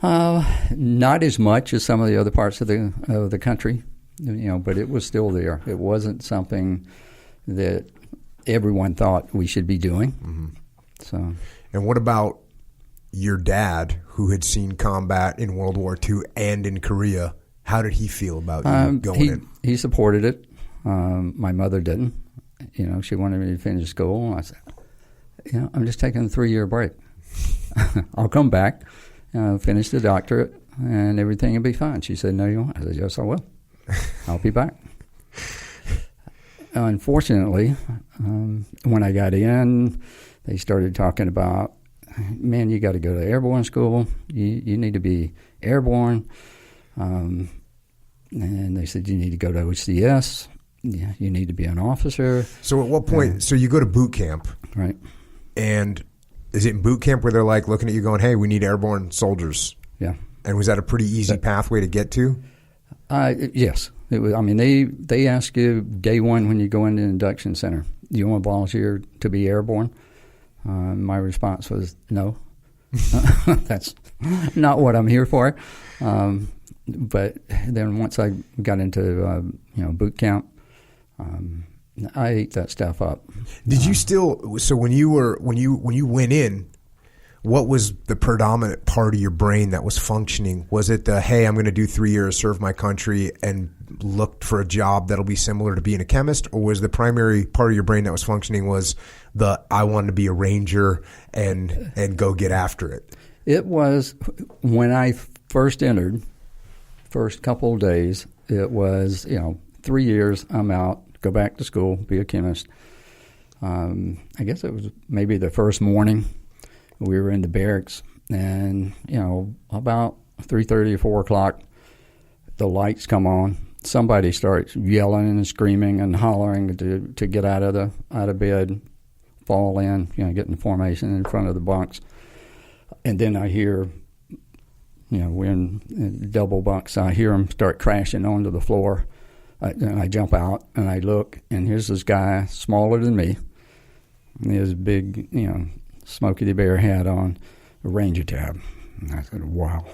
Not as much as some of the other parts of the country, but it was still there. It wasn't something that everyone thought we should be doing. Mm-hmm. So, and what about your dad, who had seen combat in World War II and in Korea? How did he feel about you going in? He supported it. My mother didn't. She wanted me to finish school. I said, I'm just taking a 3-year break. I'll come back, finish the doctorate, and everything will be fine. She said, no, you won't. I said, yes, I will. I'll be back. Unfortunately, when I got in, they started talking about, man, you got to go to airborne school. You need to be airborne. And they said, you need to go to OCS. Yeah, you need to be an officer. So at what point, so you go to boot camp. Right. And is it in boot camp where they're like looking at you going, hey, we need airborne soldiers? Yeah. And was that a pretty easy pathway to get to? Yes. It was. I mean, they ask you day one when you go into the induction center, do you want to volunteer to be airborne? My response was no. That's not what I'm here for. But then once I got into boot camp, I ate that stuff up. Did you still? So when you went in, what was the predominant part of your brain that was functioning? Was it the, hey, I'm going to do 3 years, serve my country, and look for a job that'll be similar to being a chemist? Or was the primary part of your brain that was functioning was the, I want to be a ranger and go get after it? It was, when I first entered, first couple of days, it was, 3 years, I'm out, go back to school, be a chemist. I guess it was maybe the first morning. We were in the barracks, and, about 3:30 or 4 o'clock, the lights come on. Somebody starts yelling and screaming and hollering to get out of bed, fall in, get in formation in front of the bunks. And then I hear, we're in double bunks, I hear them start crashing onto the floor. And I jump out, and I look, and here's this guy smaller than me. And he has a big, Smokey the Bear hat on, a Ranger tab. And I said, wow.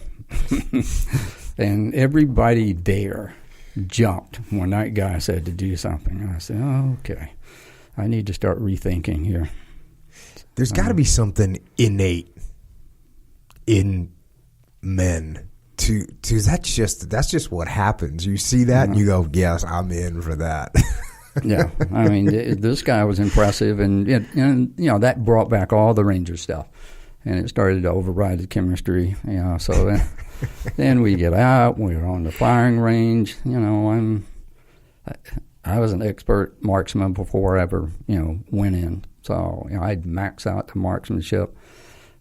And everybody there jumped when that guy said to do something. And I said, oh, okay. I need to start rethinking here. There's got to be something innate in men. That's just what happens. You see that and you go, yes, I'm in for that. Yeah, I mean, this guy was impressive, and that brought back all the Ranger stuff, and it started to override the chemistry. So then we get out, we're on the firing range. I was an expert marksman before I ever went in, so I'd max out the marksmanship.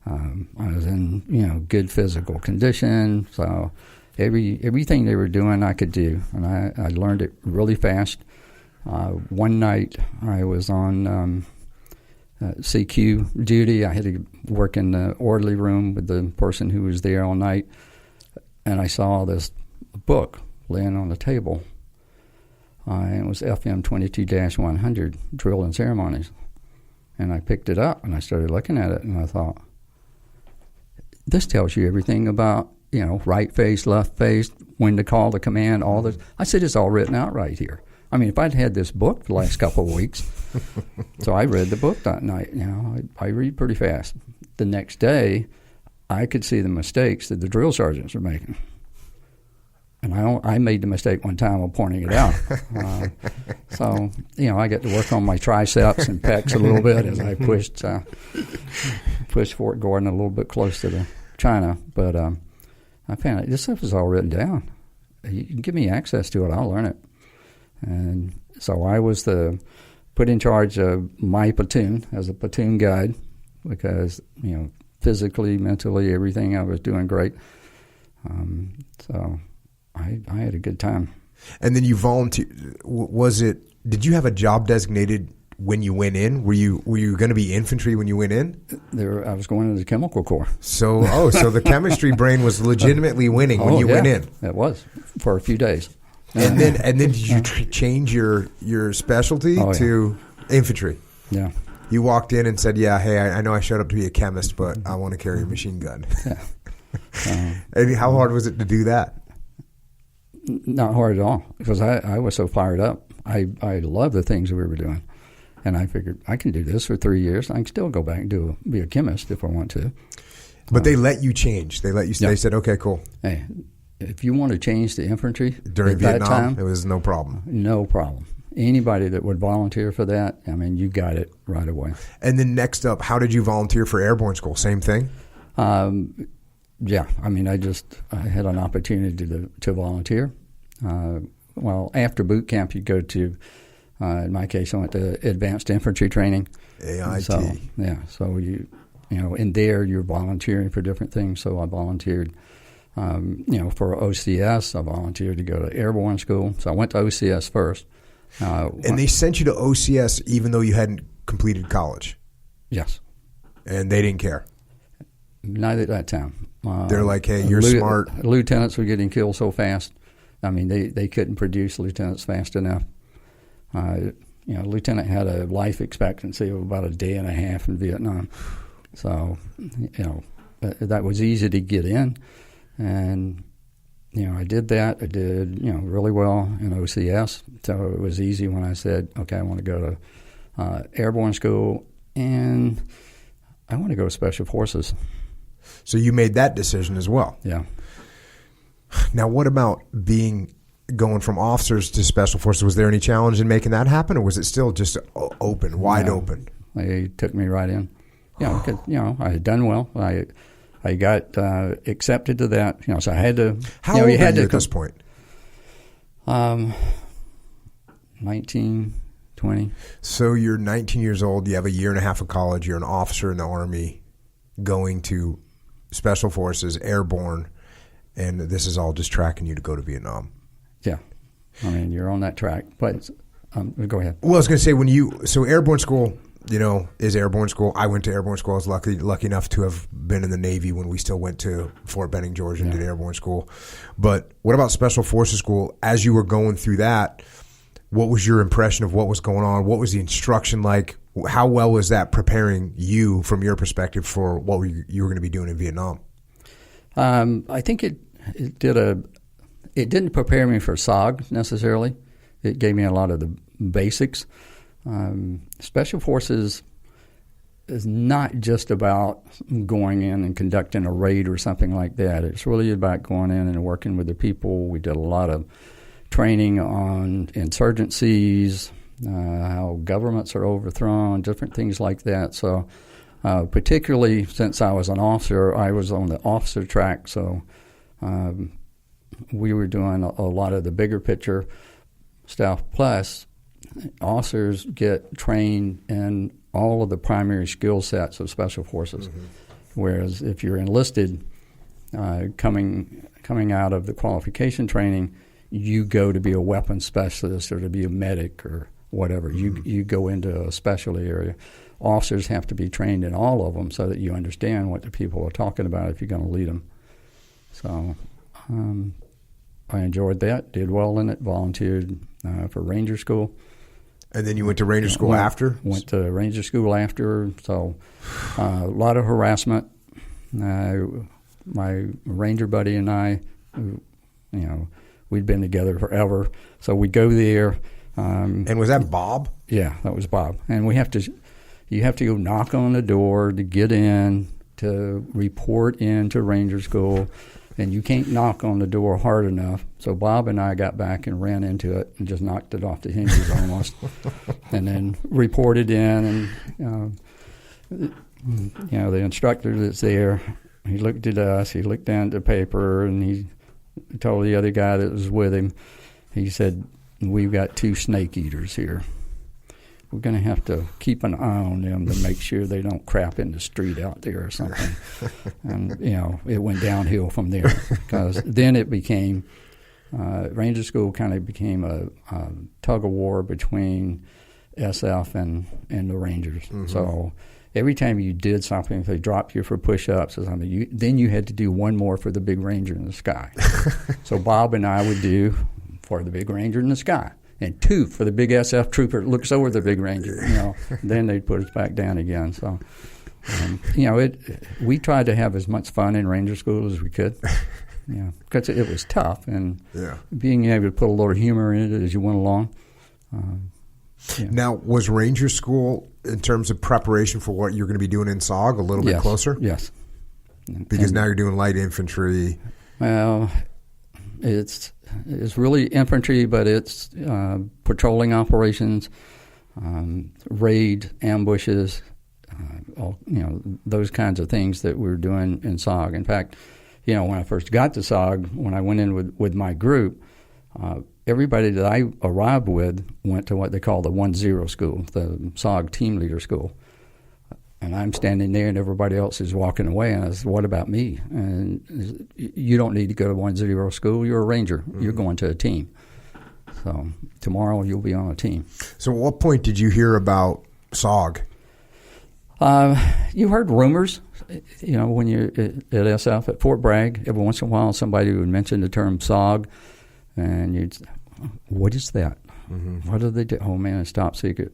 I was in good physical condition, so everything they were doing I could do, and I learned it really fast. One night I was on CQ duty. I had to work in the orderly room with the person who was there all night, and I saw this book laying on the table. It was FM 22-100, Drill and Ceremonies. And I picked it up, and I started looking at it, and I thought, this tells you everything about, right face, left face, when to call the command, all this. I said, it's all written out right here. I mean, if I'd had this book the last couple of weeks, so I read the book that night. I read pretty fast. The next day, I could see the mistakes that the drill sergeants were making. And I made the mistake one time of pointing it out. So, I got to work on my triceps and pecs a little bit as I pushed Fort Gordon a little bit close to the China. But I found this stuff is all written down. You can give me access to it, I'll learn it. And so I was put in charge of my platoon as a platoon guide because, physically, mentally, everything, I was doing great. So I had a good time. And then you volunteered. Did you have a job designated when you went in? Were you going to be infantry when you went in? I was going into the chemical corps. So the chemistry brain was legitimately winning when you went in. It was for a few days. And then did you change your specialty to infantry? Yeah. You walked in and said, "Yeah, hey, I know I showed up to be a chemist, but I want to carry a machine gun." Yeah. And how hard was it to do that? Not hard at all, because I was so fired up. I loved the things we were doing. And I figured I can do this for 3 years. I can still go back and be a chemist if I want to. But they let you change. They let you. Yeah. They said, "Okay, cool." Hey, if you want to change the infantry During at Vietnam, that time, it was no problem. No problem. Anybody that would volunteer for that, I mean, you got it right away. And then next up, how did you volunteer for airborne school? Same thing? Yeah, I mean, I had an opportunity to volunteer. Well, after boot camp, you go to, in my case, I went to advanced infantry training. AIT. So, yeah, so you know, in there you're volunteering for different things. So I volunteered, for OCS. I volunteered to go to airborne school. So I went to OCS first. And they sent you to OCS even though you hadn't completed college? Yes. And they didn't care? Not at that time. They're like, hey, you're smart. Lieutenants were getting killed so fast. I mean, they couldn't produce lieutenants fast enough. Lieutenant had a life expectancy of about a day and a half in Vietnam. So, that was easy to get in. And, I did that. I did, really well in OCS. So it was easy when I said, okay, I want to go to airborne school and I want to go to Special Forces. So you made that decision as well? Yeah. Now, what about going from officers to Special Forces? Was there any challenge in making that happen, or was it still just wide open? They took me right in. Yeah, because, I had done well. I got accepted to that. So I had to. How old are you at this point? 19, 20. So you're 19 years old. You have a year and a half of college. You're an officer in the Army, going to Special Forces, airborne, and this is all just tracking you to go to Vietnam. Yeah, I mean, you're on that track. But go ahead. Well, I was going to say so airborne school, is airborne school. I went to airborne school. I was lucky enough to have been in the Navy when we still went to Fort Benning, Georgia, and did airborne school. But what about Special Forces school? As you were going through that, what was your impression of what was going on? What was the instruction like? How well was that preparing you, from your perspective, for what you were going to be doing in Vietnam? I think it didn't prepare me for SOG necessarily. It gave me a lot of the basics. Special Forces is not just about going in and conducting a raid or something like that. It's really about going in and working with the people. We did a lot of training on insurgencies, how governments are overthrown, different things like that. So particularly since I was an officer, I was on the officer track, so we were doing a lot of the bigger picture stuff. Plus, officers get trained in all of the primary skill sets of Special Forces, whereas if you're enlisted, coming out of the qualification training, you go to be a weapons specialist or to be a medic or whatever. You go into a specialty area. Officers have to be trained in all of them so that you understand what the people are talking about if you're going to lead them. So I enjoyed that, did well in it, volunteered for Ranger School. And then you went to Ranger School after? Went to Ranger School after, so a lot of harassment. My Ranger buddy and I, we'd been together forever, so we'd go there. And was that Bob? Yeah, that was Bob. And you have to go knock on the door to get in, to report into Ranger School, and you can't knock on the door hard enough. So Bob and I got back and ran into it and just knocked it off the hinges almost, and then reported in. And the instructor that's there, he looked at us, he looked down at the paper, and he told the other guy that was with him, he said, "We've got 2 snake eaters here. We're going to have to keep an eye on them to make sure they don't crap in the street out there or something." And, it went downhill from there, because then it became, Ranger School kind of became a tug of war between SF and the Rangers. So every time you did something, if they dropped you for push-ups or something, then you had to do one more for the big Ranger in the sky. So Bob and I would do for the big Ranger in the sky, and 2 for the big SF trooper that looks over the big Ranger. Then they'd put us back down again. So We tried to have as much fun in Ranger School as we could. Yeah, because it was tough, and being able to put a little humor in it as you went along. Now, was Ranger School, in terms of preparation for what you're going to be doing in SOG, a little bit closer? Yes. Because now you're doing light infantry. Well, it's really infantry, but it's patrolling operations, raid, ambushes, those kinds of things that we're doing in SOG. In fact, when I first got to SOG, when I went in with my group, everybody that I arrived with went to what they call the 1-0 school, the SOG team leader school. And I'm standing there and everybody else is walking away. And I said, what about me? And you don't need to go to 1-0 school. You're a Ranger. Mm-hmm. You're going to a team. So tomorrow you'll be on a team. So at what point did you hear about SOG? You heard rumors. When you're at SF at Fort Bragg, every once in a while somebody would mention the term SOG. And you'd say, what is that? Mm-hmm. What do they do? Oh, man, it's top secret.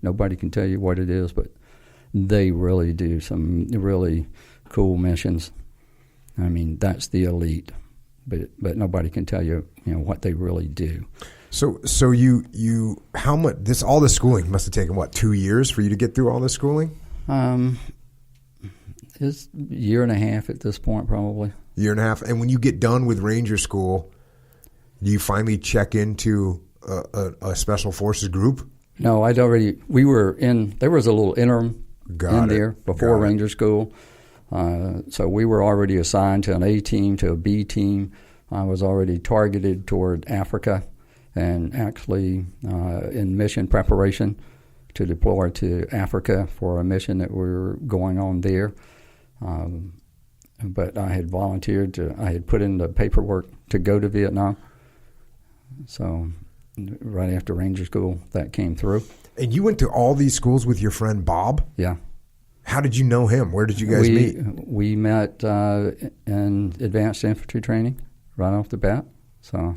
Nobody can tell you what it is, but they really do some really cool missions. I mean, that's the elite, but nobody can tell you, what they really do. So you how much all this schooling must have taken 2 years for you to get through all this schooling? It's a year and a half at this point, probably. Year and a half, and when you get done with Ranger School, do you finally check into a Special Forces group? No, we were in, there was a little interim there before Ranger School. So we were already assigned to an A team, to a B team. I was already targeted toward Africa and actually in mission preparation to deploy to Africa for a mission that we were going on there. But I had volunteered I had put in the paperwork to go to Vietnam. So right after Ranger School, that came through. And you went to all these schools with your friend Bob? Yeah. How did you know him? Where did you guys meet? We met in advanced infantry training right off the bat. So,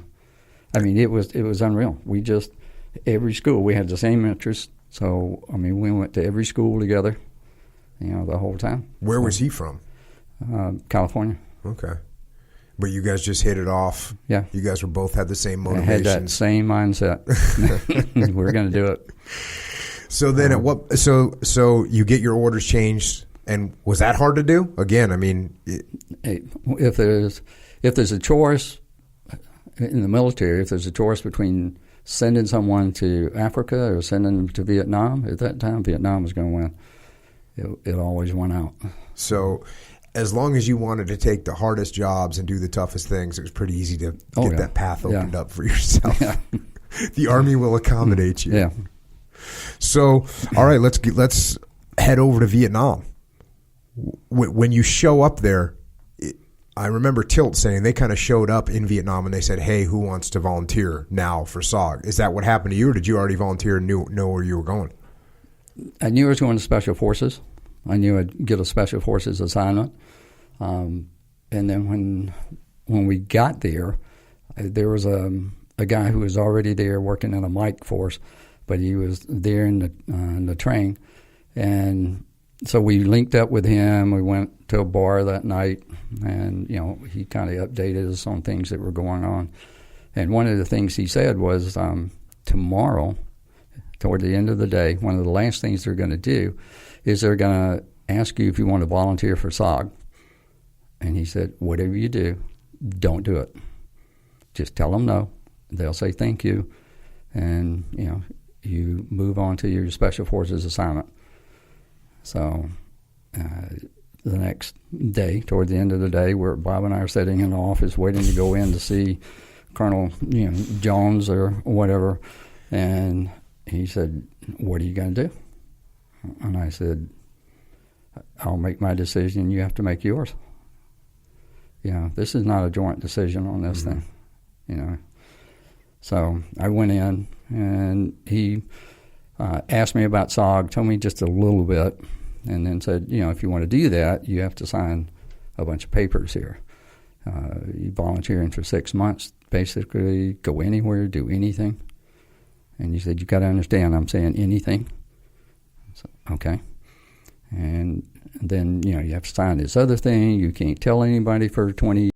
I mean, it was unreal. Every school, we had the same interests. So, I mean, we went to every school together, the whole time. Where was he from? California. Okay. But you guys just hit it off. Yeah. You guys both had the same motivations. I had that same mindset. We're going to do it. So then so you get your orders changed, and was that hard to do? Again, I mean, if there's a choice in the military, if there's a choice between sending someone to Africa or sending them to Vietnam, at that time Vietnam was going to win. It always went out. So as long as you wanted to take the hardest jobs and do the toughest things, it was pretty easy to get that path opened up for yourself. Yeah. The Army will accommodate you. Yeah. So, all right, let's head over to Vietnam. When you show up there, I remember Tilt saying they kind of showed up in Vietnam and they said, "Hey, who wants to volunteer now for SOG?" Is that what happened to you, or did you already volunteer and know where you were going? I knew I was going to Special Forces. I knew I'd get a Special Forces assignment. And then when we got there was a guy who was already there working in a mic force, but he was there in the train. And so we linked up with him. We went to a bar that night, and, he kind of updated us on things that were going on. And one of the things he said was, tomorrow, toward the end of the day, one of the last things they're going to do is they're going to ask you if you want to volunteer for SOG. And he said, whatever you do, don't do it. Just tell them no. They'll say thank you. And, you move on to your Special Forces assignment. So the next day, toward the end of the day, Bob and I are sitting in the office waiting to go in to see Colonel Jones or whatever. And he said, what are you going to do? And I said, I'll make my decision. You have to make yours. This is not a joint decision on this thing, So I went in, and he asked me about SOG, told me just a little bit, and then said, if you want to do that, you have to sign a bunch of papers here. You volunteering for 6 months, basically go anywhere, do anything. And he said, you got to understand, I'm saying anything. So, okay. And then, you know, you have to sign this other thing. You can't tell anybody for 20